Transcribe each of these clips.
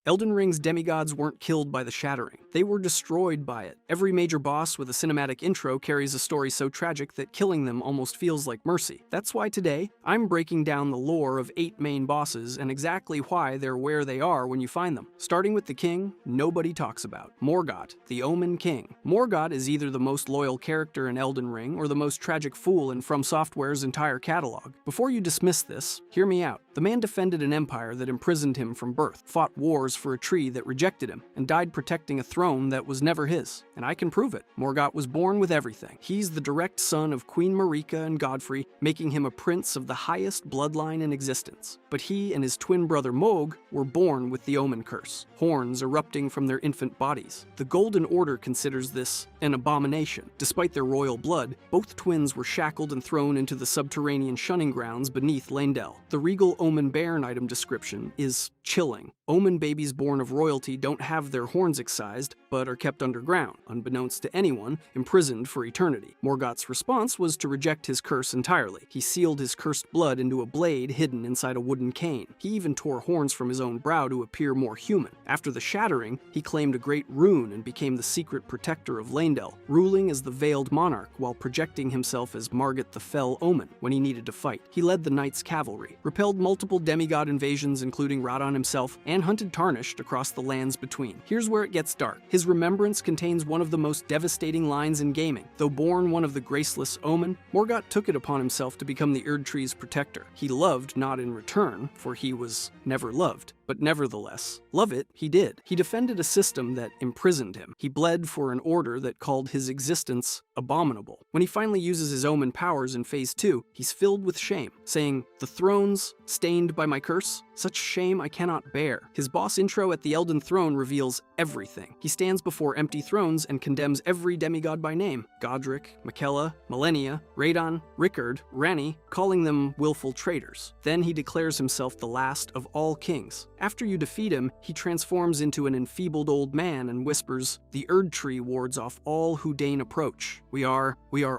Elden Ring's demigods weren't killed by the shattering. They were destroyed by it. Every major boss with a cinematic intro carries a story so tragic that killing them almost feels like mercy. That's why today, I'm breaking down the lore of 8 main bosses and exactly why they're where they are when you find them. Starting with the king nobody talks about, Morgott, the Omen King. Morgott is either the most loyal character in Elden Ring or the most tragic fool in From Software's entire catalog. Before you dismiss this, hear me out. The man defended an empire that imprisoned him from birth, fought wars for a tree that rejected him, and died protecting a throne that was never his. And I can prove it. Morgott was born with everything. He's the direct son of Queen Marika and Godfrey, making him a prince of the highest bloodline in existence. But he and his twin brother Mohg were born with the Omen curse, horns erupting from their infant bodies. The Golden Order considers this an abomination. Despite their royal blood, both twins were shackled and thrown into the subterranean shunning grounds beneath Leyndell. The regal Omen Bairn item description is chilling. Omen babies born of royalty don't have their horns excised, but are kept underground, unbeknownst to anyone, imprisoned for eternity. Morgott's response was to reject his curse entirely. He sealed his cursed blood into a blade hidden inside a wooden cane. He even tore horns from his own brow to appear more human. After the shattering, he claimed a great rune and became the secret protector of Leyndell, ruling as the Veiled Monarch while projecting himself as Margit the Fell Omen when he needed to fight. He led the Knights' Cavalry, repelled multiple demigod invasions including Radon himself, and hunted Tarnished across the lands between. Here's where it gets dark. His remembrance contains one of the most devastating lines in gaming. Though born one of the graceless Omen, Morgott took it upon himself to become the Erdtree's protector. He loved not in return, for he was never loved. But nevertheless, love it he did. He defended a system that imprisoned him. He bled for an order that called his existence abominable. When he finally uses his Omen powers in Phase 2, he's filled with shame, saying, "The thrones, stained by my curse, such shame I cannot bear." His boss intro at the Elden Throne reveals everything. He stands before empty thrones and condemns every demigod by name: Godric, Miquella, Malenia, Radon, Rickard, Ranni, calling them willful traitors. Then he declares himself the last of all kings. After you defeat him, he transforms into an enfeebled old man and whispers, "The Erdtree wards off all who deign approach. We are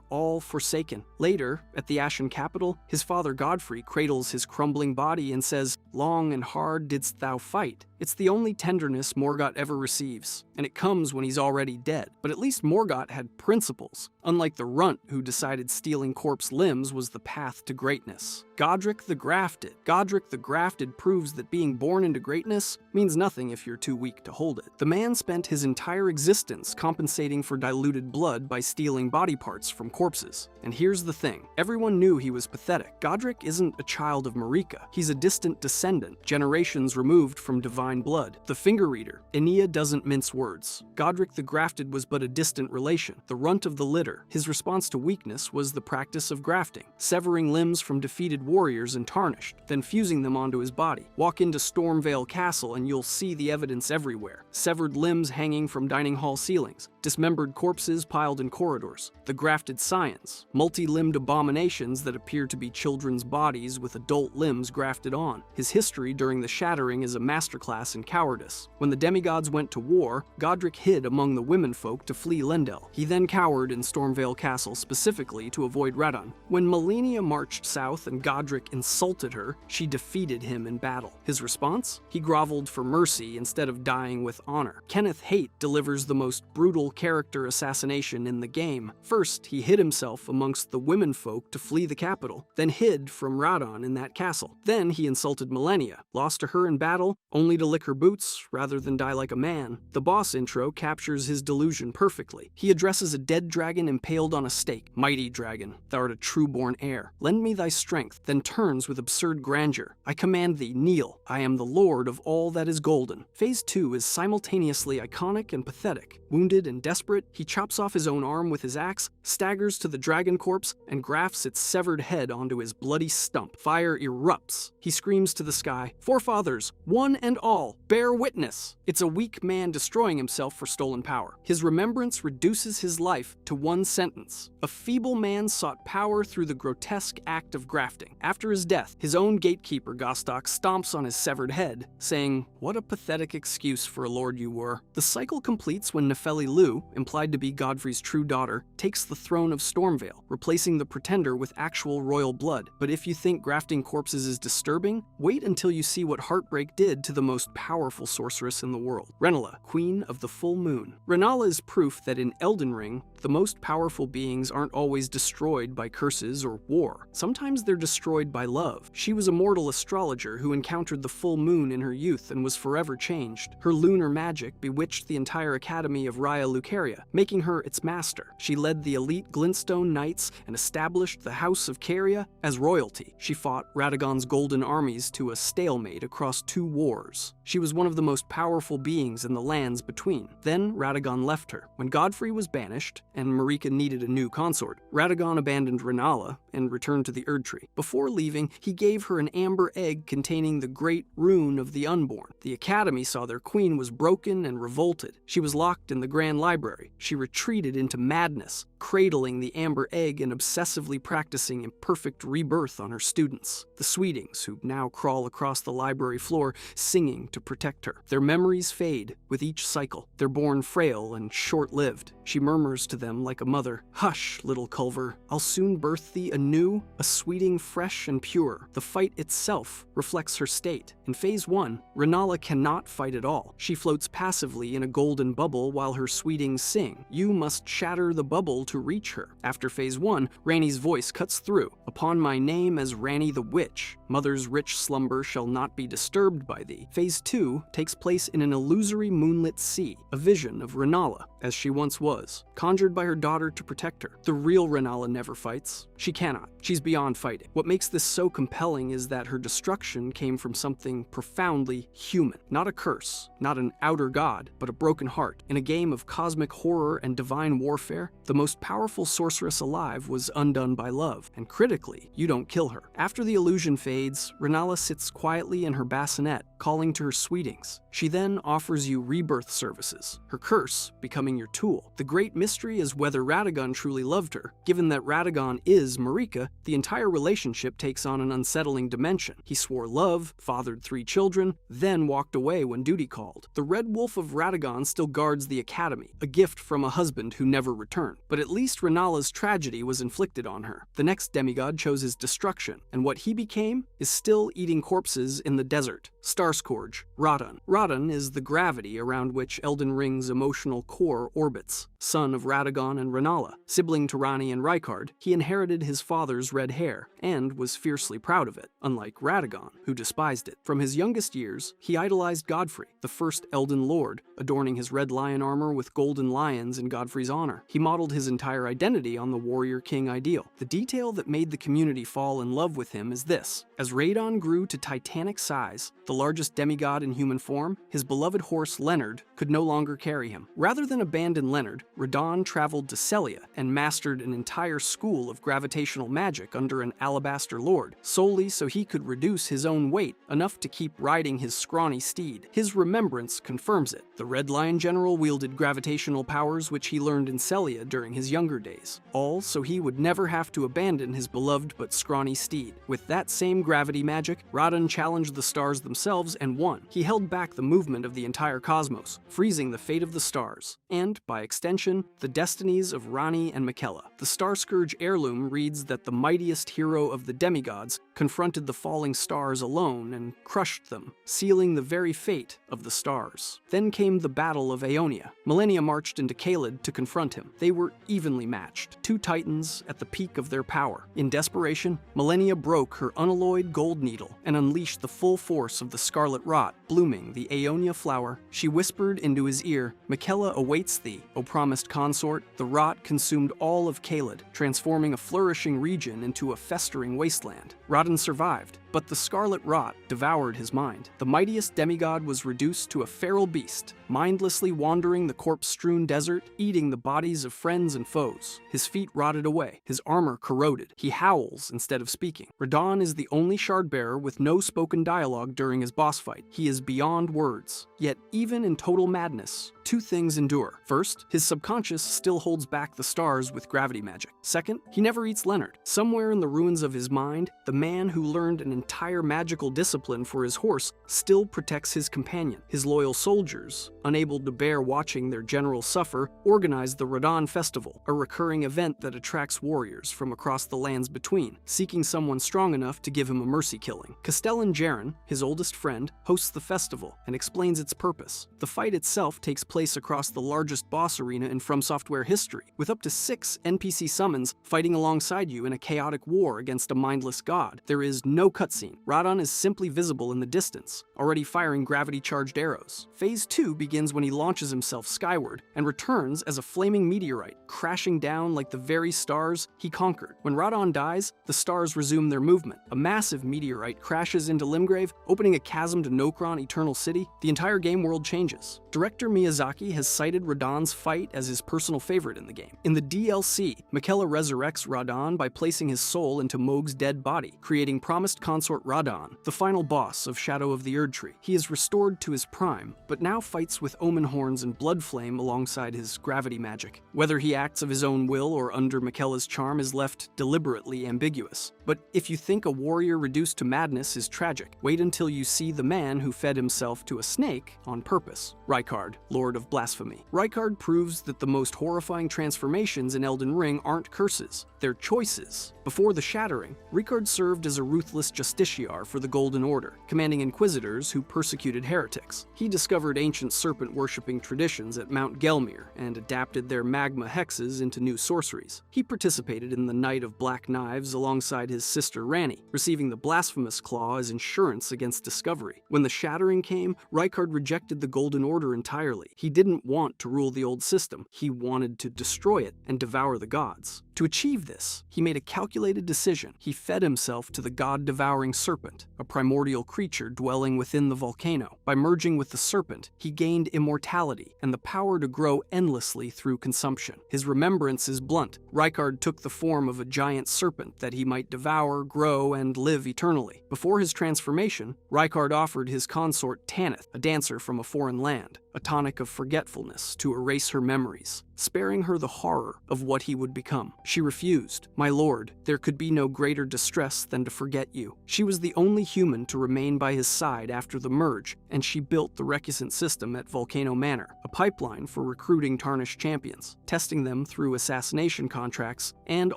all forsaken." Later, at the Ashen capital, his father Godfrey cradles his crumbling body and says, "Long and hard didst thou fight." It's the only tenderness Morgott ever receives, and it comes when he's already dead. But at least Morgott had principles, unlike the runt who decided stealing corpse limbs was the path to greatness. Godric the Grafted. Godric the Grafted proves that being born into greatness means nothing if you're too weak to hold it. The man spent his entire existence compensating for diluted blood by stealing body parts from corpses. And here's the thing, everyone knew he was pathetic. Godric isn't a child of Marika. He's a distant descendant, generations removed from divine blood. The finger reader, Enia doesn't mince words. Godric the Grafted was but a distant relation, the runt of the litter. His response to weakness was the practice of grafting, severing limbs from defeated warriors and Tarnished, then fusing them onto his body. Walk into Stormvale Castle and you'll see the evidence everywhere. Severed limbs hanging from dining hall ceilings, dismembered corpses piled in corridors, the grafted scions, multi-limbed abominations that appear to be children's bodies with adult limbs grafted on. His history during the shattering is a masterclass in cowardice. When the demigods went to war, Godric hid among the womenfolk to flee Leyndell. He then cowered in Stormvale Castle specifically to avoid Radon. When Malenia marched south and Godric insulted her, she defeated him in battle. His response? He groveled for mercy instead of dying with honor. Kenneth Haight delivers the most brutal character assassination in the game. First, he hid himself amongst the womenfolk to flee the capital, then hid from Radon in that castle. Then he insulted Malenia, lost to her in battle, only to lick her boots rather than die like a man. The boss intro captures his delusion perfectly. He addresses a dead dragon impaled on a stake. "Mighty dragon, thou art a true-born heir. Lend me thy strength," then turns with absurd grandeur. "I command thee, kneel. I am the lord of all that is golden." Phase 2 is simultaneously iconic and pathetic. Wounded and desperate, he chops off his own arm with his axe, staggers to the dragon corpse, and grafts its severed head onto his bloody stump. Fire erupts. He screams to the sky, "Forefathers, one and all, bear witness." It's a weak man destroying himself for stolen power. His remembrance reduces his life to one sentence. A feeble man sought power through the grotesque act of grafting. After his death, his own gatekeeper Gostok stomps on his severed head, saying, "What a pathetic excuse for a lord you were." The cycle completes when Nefeli Lu, implied to be Godfrey's true daughter, takes the throne of Stormvale, replacing the pretender with actual royal blood. But if you think grafting corpses is disturbing, wait until you see what heartbreak did to the most most powerful sorceress in the world. Renala, Queen of the Full Moon. Renala is proof that in Elden Ring, the most powerful beings aren't always destroyed by curses or war. Sometimes they're destroyed by love. She was a mortal astrologer who encountered the full moon in her youth and was forever changed. Her lunar magic bewitched the entire academy of Raya Lucaria, making her its master. She led the elite Glintstone Knights and established the House of Caria as royalty. She fought Radagon's golden armies to a stalemate across 2 wars. She was one of the most powerful beings in the lands between. Then Radagon left her. When Godfrey was banished, and Marika needed a new consort, Radagon abandoned Renala and returned to the Erdtree. Before leaving, he gave her an amber egg containing the great rune of the unborn. The Academy saw their queen was broken and revolted. She was locked in the Grand Library. She retreated into madness, cradling the amber egg and obsessively practicing imperfect rebirth on her students, the Sweetings, who now crawl across the library floor singing to protect her. Their memories fade with each cycle. They're born frail and short-lived. She murmurs to them like a mother, "Hush, little Culver, I'll soon birth thee anew, a Sweeting fresh and pure." The fight itself reflects her state. In Phase 1, Renala cannot fight at all. She floats passively in a golden bubble while her Sweetings sing. You must shatter the bubble to reach her. After Phase 1, Ranni's voice cuts through. "Upon my name as Ranni the Witch, mother's rich slumber shall not be disturbed by thee." Phase 2 takes place in an illusory moonlit sea, a vision of Renala, as she once was, conjured by her daughter to protect her. The real Renala never fights. She cannot. She's beyond fighting. What makes this so compelling is that her destruction came from something profoundly human. Not a curse, not an outer god, but a broken heart. In a game of cosmic horror and divine warfare, the most powerful sorceress alive was undone by love, and critically, you don't kill her. After the illusion fades, Renala sits quietly in her bassinet, calling to her Sweetings. She then offers you rebirth services, her curse becoming your tool. The great mystery is whether Radagon truly loved her. Given that Radagon is Marika, the entire relationship takes on an unsettling dimension. He swore love, fathered 3 children, then walked away when duty called. The Red Wolf of Radagon still guards the Academy, a gift from a husband who never returned. But at least Renala's tragedy was inflicted on her. The next demigod chose his destruction, and what he became is still eating corpses in the desert. Starscourge, Radon. Radon is the gravity around which Elden Ring's emotional core orbits. Son of Radagon and Renala, sibling to Ranni and Rykard, he inherited his father's red hair and was fiercely proud of it, unlike Radagon, who despised it. From his youngest years, he idolized Godfrey, the first Elden Lord, adorning his red lion armor with golden lions in Godfrey's honor. He modeled his entire identity on the warrior king ideal. The detail that made the community fall in love with him is this. As Radon grew to titanic size, the largest demigod in human form, his beloved horse Leonard could no longer carry him. Rather than abandon Leonard, Radon traveled to Celia and mastered an entire school of gravitational magic under an alabaster lord, solely so he could reduce his own weight enough to keep riding his scrawny steed. His remembrance confirms it. The Red Lion General wielded gravitational powers which he learned in Celia during his younger days, all so he would never have to abandon his beloved but scrawny steed. With that same gravity magic, Radon challenged the stars themselves and won. He held back the movement of the entire cosmos, freezing the fate of the stars, and, by extension, the destinies of Ranni and Miquella. The Starscourge heirloom reads that the mightiest hero of the demigods confronted the falling stars alone and crushed them, sealing the very fate of the stars. Then came the Battle of Aeonia. Millennia marched into Caelid to confront him. They were evenly matched, 2 titans at the peak of their power. In desperation, Millennia broke her unalloyed gold needle and unleashed the full force of the scarlet rot, blooming the Aeonia flower. She whispered into his ear, "Miquella awaits thee, O promised consort." The rot consumed all of Caelid, transforming a flourishing region into a festering wasteland. Radon survived, but the scarlet rot devoured his mind. The mightiest demigod was reduced to a feral beast, mindlessly wandering the corpse-strewn desert, eating the bodies of friends and foes. His feet rotted away, his armor corroded. He howls instead of speaking. Radon is the only shard-bearer with no spoken dialogue during his boss fight. He is beyond words. Yet, even in total madness, two things endure. First, his subconscious still holds back the stars with gravity magic. Second, he never eats Leonard. Somewhere in the ruins of his mind, the man who learned an entire magical discipline for his horse still protects his companion. His loyal soldiers, unable to bear watching their general suffer, organize the Radon Festival, a recurring event that attracts warriors from across the lands between, seeking someone strong enough to give him a mercy killing. Castellan Jaren, his oldest friend, hosts the festival and explains its purpose. The fight itself takes place across the largest boss arena in From Software history, with up to 6 NPC summons fighting alongside you in a chaotic war against a mindless god. There is no cutscene. Radon is simply visible in the distance, already firing gravity-charged arrows. Phase 2 begins when he launches himself skyward and returns as a flaming meteorite, crashing down like the very stars he conquered. When Radon dies, the stars resume their movement. A massive meteorite crashes into Limgrave, opening a chasm to Nokron Eternal City. The entire game world changes. Director Miyazaki has cited Radon's fight as his personal favorite in the game. In the DLC, Miquella resurrects Radon by placing his soul into Mohg's dead body, creating promised consort Radon, the final boss of Shadow of the Erdtree. He is restored to his prime, but now fights with Omen Horns and Bloodflame alongside his gravity magic. Whether he acts of his own will or under Miquella's charm is left deliberately ambiguous. But if you think a warrior reduced to madness is tragic, wait until you see the man who fed himself to a snake on purpose. Rykard, Lord of Blasphemy. Rykard proves that the most horrifying transformations in Elden Ring aren't curses, they're choices. Before the Shattering, Rykard served as a ruthless justiciar for the Golden Order, commanding inquisitors who persecuted heretics. He discovered ancient serpent-worshipping traditions at Mount Gelmir and adapted their magma hexes into new sorceries. He participated in the Night of Black Knives alongside his sister Ranni, receiving the Blasphemous Claw as insurance against discovery. When the Shattering came, Rykard rejected the Golden Order entirely. He didn't want to rule the old system. He wanted to destroy it and devour the gods. To achieve this, he made a calculated decision. He fed himself to the god-devouring serpent, a primordial creature dwelling within the volcano. By merging with the serpent, he gained immortality and the power to grow endlessly through consumption. His remembrance is blunt. Rykard took the form of a giant serpent that he might devour, grow, and live eternally. Before his transformation, Rykard offered his consort Tanith, a dancer from a foreign land, a tonic of forgetfulness to erase her memories, sparing her the horror of what he would become. She refused. "My lord, there could be no greater distress than to forget you." She was the only human to remain by his side after the merge, and she built the Recusant system at Volcano Manor, a pipeline for recruiting tarnished champions, testing them through assassination contracts, and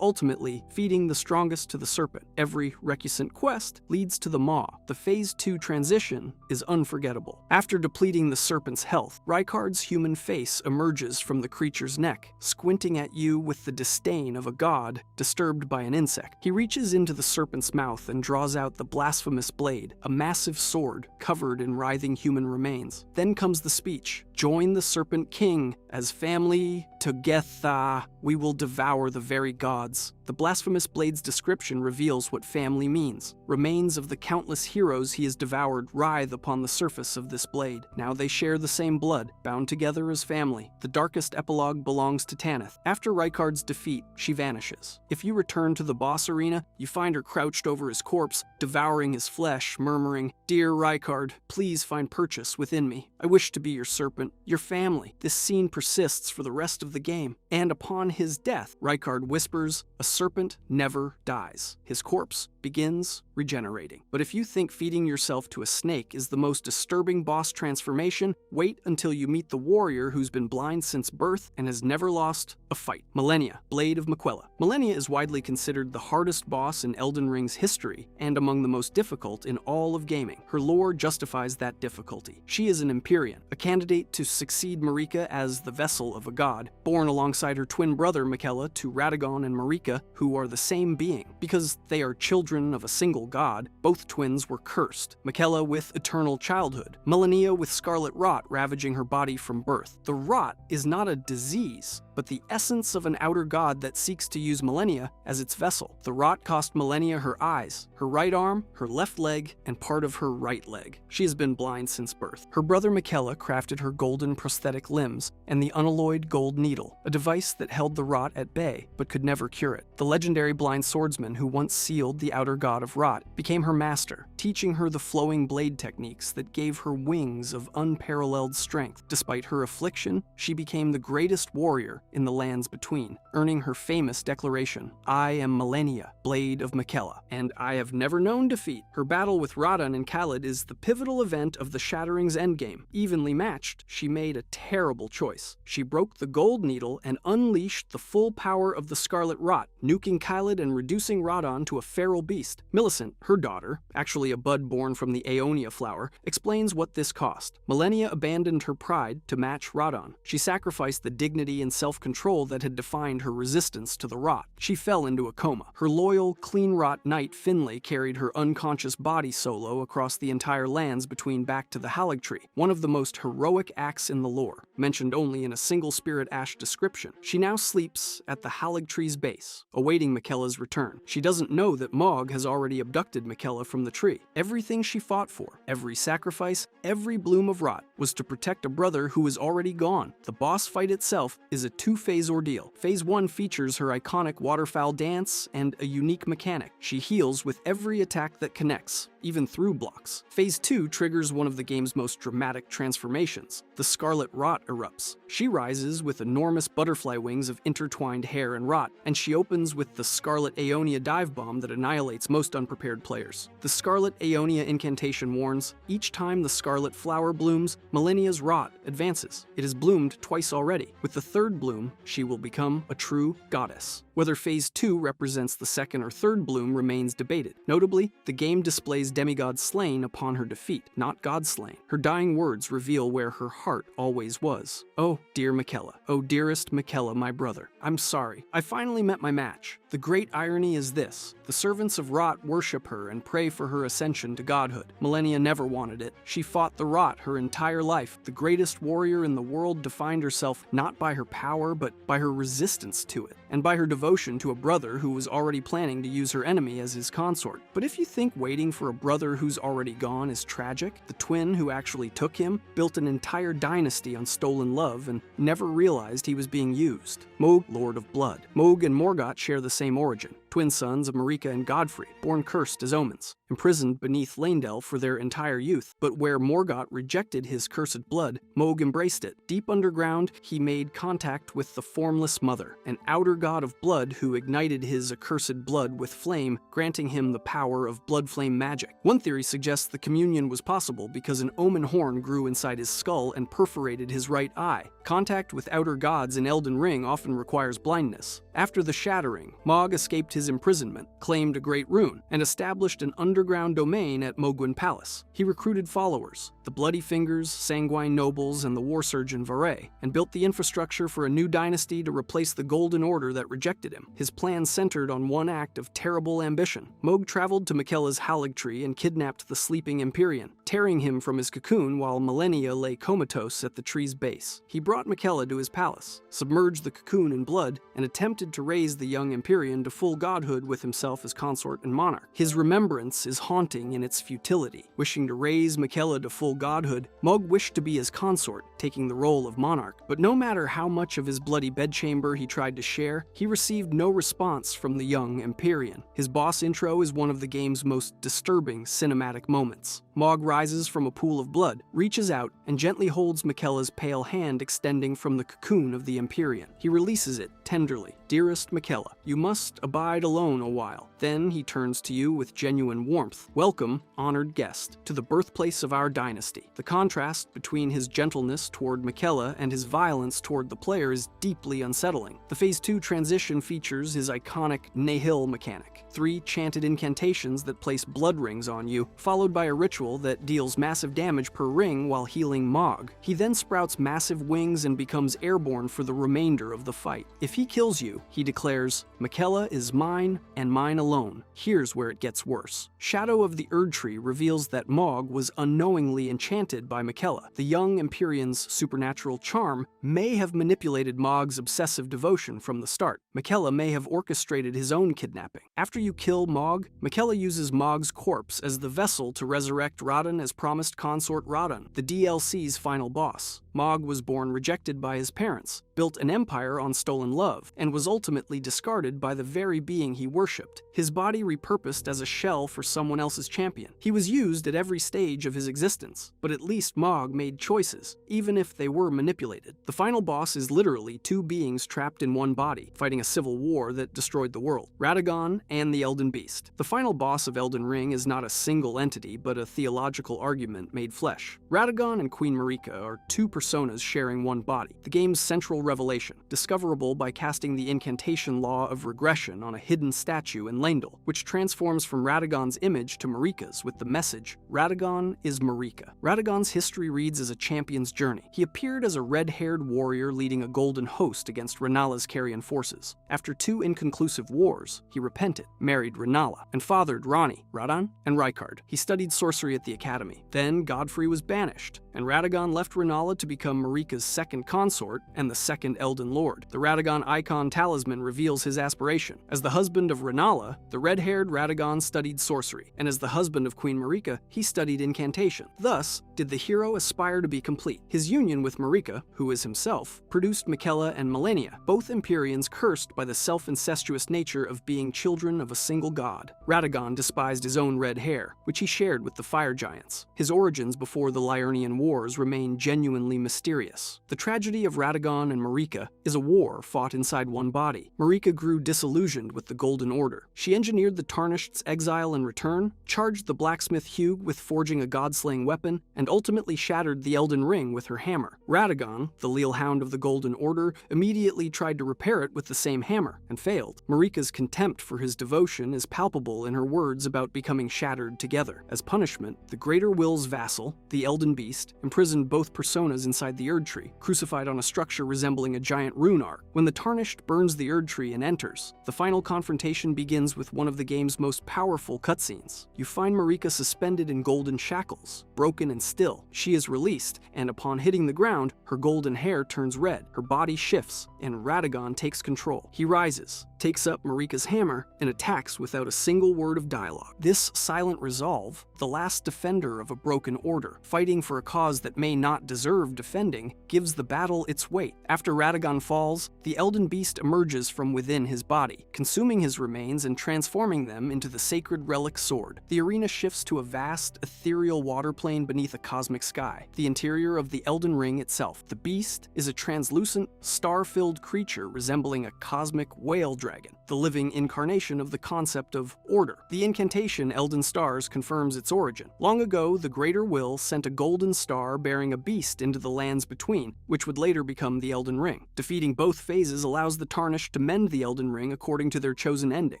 ultimately feeding the strongest to the serpent. Every Recusant quest leads to the Maw. The Phase 2 transition is unforgettable. After depleting the serpent's health, Rykard's human face emerges from the creature's neck, squinting at you with the disdain of a god disturbed by an insect. He reaches into the serpent's mouth and draws out the blasphemous blade, a massive sword covered in writhing human remains. Then comes the speech. "Join the Serpent King. As family together, we will devour the very gods." The blasphemous blade's description reveals what family means. Remains of the countless heroes he has devoured writhe upon the surface of this blade. Now they share the same blood, bound together as family. The darkest epilogue belongs to Tanith. After Rykard's defeat, she vanishes. If you return to the boss arena, you find her crouched over his corpse, devouring his flesh, murmuring, "Dear Rykard, please find purchase within me. I wish to be your serpent, your family." This scene persists for the rest of the game, and upon his death, Rykard whispers, "A serpent never dies." His corpse begins regenerating. But if you think feeding yourself to a snake is the most disturbing boss transformation, wait until you meet the warrior who's been blind since birth and has never lost a fight. Malenia, Blade of Miquella. Malenia is widely considered the hardest boss in Elden Ring's history and among the most difficult in all of gaming. Her lore justifies that difficulty. She is an Empyrean, a candidate to succeed Marika as the vessel of a god, born alongside her twin brother Miquella to Radagon and Marika, who are the same being. Because they are children of a single god, both twins were cursed. Miquella with eternal childhood, Malenia with scarlet rot ravaging her body from birth. The rot is not a disease, but the essence of an outer god that seeks to use Malenia as its vessel. The rot cost Malenia her eyes, her right arm, her left leg, and part of her right leg. She has been blind since birth. Her brother Miquella crafted her golden prosthetic limbs and the unalloyed gold needle, a device that held the rot at bay but could never cure it. The legendary blind swordsman who once sealed the outer god of rot became her master, teaching her the flowing blade techniques that gave her wings of unparalleled strength. Despite her affliction, she became the greatest warrior in the lands between, earning her famous declaration, "I am Malenia, Blade of Miquella, and I have never known defeat." Her battle with Radon and Khalid is the pivotal event of the Shattering's endgame. Evenly matched, she made a terrible choice. She broke the gold needle and unleashed the full power of the Scarlet Rot, nuking Khalid and reducing Radon to a feral beast. Millicent, her daughter, actually a bud born from the Aeonia flower, explains what this cost. Malenia abandoned her pride to match Radon. She sacrificed the dignity and self-control that had defined her resistance to the rot. She fell into a coma. Her loyal, clean-rot knight Finlay carried her unconscious body solo across the entire lands between back to the Haligtree, one of the most heroic acts in the lore, mentioned only in a single Spirit Ash description. She now sleeps at the Haligtree's base, awaiting Miquella's return. She doesn't know that Mog has already abducted Miquella from the tree. Everything she fought for, every sacrifice, every bloom of rot, was to protect a brother who is already gone. The boss fight itself is a two-phase ordeal. Phase 1 features her iconic waterfowl dance and a unique mechanic. She heals with every attack that connects, even through blocks. Phase 2 triggers one of the game's most dramatic transformations. The Scarlet Rot erupts. She rises with enormous butterfly wings of intertwined hair and rot, and she opens with the Scarlet Aeonia dive bomb that annihilates most unprepared players. The Scarlet Aeonia incantation warns, each time the scarlet flower blooms, Malenia's rot advances. It has bloomed twice already. With the third bloom, she will become a true goddess. Whether Phase 2 represents the second or third bloom remains debated. Notably, the game displays demigods slain upon her defeat, not gods slain. Her dying words reveal where her heart always was. "Oh, dear Miquella. Oh, dearest Miquella, my brother. I'm sorry. I finally met my match." The great irony is this: the servants of Rot worship her and pray for her ascension to godhood. Malenia never wanted it. She fought the Rot her entire life. The greatest warrior in the world defined herself not by her power, but by her resistance to it, and by her devotion to a brother who was already planning to use her enemy as his consort. But if you think waiting for a brother who's already gone is tragic, the twin who actually took him built an entire dynasty on stolen love and never realized he was being used. Mohg, Lord of Blood. Mohg and Morgott share the same origin. Twin sons of Marika and Godfrey, born cursed as omens, imprisoned beneath Leyndell for their entire youth. But where Morgott rejected his cursed blood, Mohg embraced it. Deep underground, he made contact with the Formless Mother, an outer god of blood who ignited his accursed blood with flame, granting him the power of blood flame magic. One theory suggests the communion was possible because an omen horn grew inside his skull and perforated his right eye. Contact with outer gods in Elden Ring often requires blindness. After the Shattering, Mohg escaped his imprisonment, claimed a great rune, and established an underground domain at Mohgwyn Palace. He recruited followers, the Bloody Fingers, Sanguine Nobles, and the War Surgeon Varé, and built the infrastructure for a new dynasty to replace the Golden Order that rejected him. His plan centered on one act of terrible ambition. Mohg traveled to Miquella's Haligtree and kidnapped the sleeping Empyrean, tearing him from his cocoon while Malenia lay comatose at the tree's base. He brought Miquella to his palace, submerged the cocoon in blood, and attempted to raise the young Empyrean to full godhood with himself as consort and monarch. His remembrance is haunting in its futility. Wishing to raise Miquella to full godhood, Mohg wished to be his consort, taking the role of monarch. But no matter how much of his bloody bedchamber he tried to share, he received no response from the young Empyrean. His boss intro is one of the game's most disturbing cinematic moments. Mohg rises from a pool of blood, reaches out, and gently holds Miquella's pale hand extending from the cocoon of the Empyrean. He releases it tenderly. "Dearest Miquella, you must abide alone a while." Then he turns to you with genuine warmth. "Welcome, honored guest, to the birthplace of our dynasty." The contrast between his gentleness toward Miquella and his violence toward the player is deeply unsettling. The Phase 2 transition features his iconic Nihil mechanic. 3 chanted incantations that place blood rings on you, followed by a ritual that deals massive damage per ring while healing Mohg. He then sprouts massive wings and becomes airborne for the remainder of the fight. If he kills you, He declares, "Miquella is mine and mine alone. Here's where it gets worse." Shadow of the Erd Tree reveals that Mog was unknowingly enchanted by Miquella. The young Empyrean's supernatural charm may have manipulated Mog's obsessive devotion from the start. Miquella may have orchestrated his own kidnapping. After you kill Mog, Miquella uses Mog's corpse as the vessel to resurrect Radon as promised consort Radon, the DLC's final boss. Mog was born rejected by his parents, built an empire on stolen love, and was ultimately discarded by the very being he worshipped, his body repurposed as a shell for someone else's champion. He was used at every stage of his existence, but at least Mog made choices, even if they were manipulated. The final boss is literally two beings trapped in one body, fighting a civil war that destroyed the world, Radagon and the Elden Beast. The final boss of Elden Ring is not a single entity, but a theological argument made flesh. Radagon and Queen Marika are two personas sharing one body, the game's central revelation, discoverable by casting the incantation law of regression on a hidden statue in Leyndell, which transforms from Radagon's image to Marika's with the message, "Radagon is Marika." Radagon's history reads as a champion's journey. He appeared as a red-haired warrior leading a golden host against Renala's carrion forces. After two inconclusive wars, he repented, married Renala, and fathered Ranni, Radon, and Rykard. He studied sorcery at the academy. Then Godfrey was banished, and Radagon left Renala to become Marika's second consort and the second Elden Lord. The Radagon icon talisman reveals his aspiration. As the husband of Renala, the red-haired Radagon studied sorcery, and as the husband of Queen Marika, he studied incantation. Thus, did the hero aspire to be complete. His union with Marika, who is himself, produced Miquella and Malenia, both Empyreans cursed by the self-incestuous nature of being children of a single god. Radagon despised his own red hair, which he shared with the fire giants. His origins before the Liurnian Wars remain genuinely mysterious. The tragedy of Radagon and Marika is a war fought inside one body. Marika grew disillusioned with the Golden Order. She engineered the Tarnished's exile and return, charged the blacksmith Hugh with forging a god-slaying weapon, and ultimately shattered the Elden Ring with her hammer. Radagon, the leal hound of the Golden Order, immediately tried to repair it with the same hammer, and failed. Marika's contempt for his devotion is palpable in her words about becoming shattered together. As punishment, the Greater Will's vassal, the Elden Beast, imprisoned both personas inside the Erd Tree, crucified on a structure resembling a giant rune arc. When the Tarnished burns the Erd Tree and enters, the final confrontation begins with one of the game's most powerful cutscenes. You find Marika suspended in golden shackles, broken and still. She is released, and upon hitting the ground, her golden hair turns red, her body shifts, and Radagon takes control. He rises, takes up Marika's hammer, and attacks without a single word of dialogue. This silent resolve, the last defender of a broken order, fighting for a cause that may not deserve defending, gives the battle its weight. After Radagon falls, the Elden Beast emerges from within his body, consuming his remains and transforming them into the sacred relic sword. The arena shifts to a vast, ethereal waterplane beneath a cosmic sky, the interior of the Elden Ring itself. The beast is a translucent, star-filled creature resembling a cosmic whale dragon, the living incarnation of the concept of order. The incantation Elden Stars confirms its origin. Long ago, the Greater Will sent a golden star bearing a beast into the lands between, which would later become the Elden Ring. Defeating both phases allows the Tarnished to mend the Elden Ring according to their chosen ending,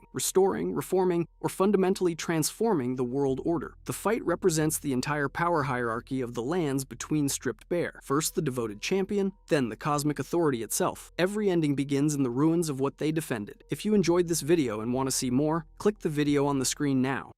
restoring, reforming, or fundamentally transforming the world order. The fight represents the entire power hierarchy of the lands between stripped bare. First the devoted champion, then the cosmic authority itself. Every ending begins in the ruins of what they defended. If you enjoyed this video and want to see more, click the video on the screen now.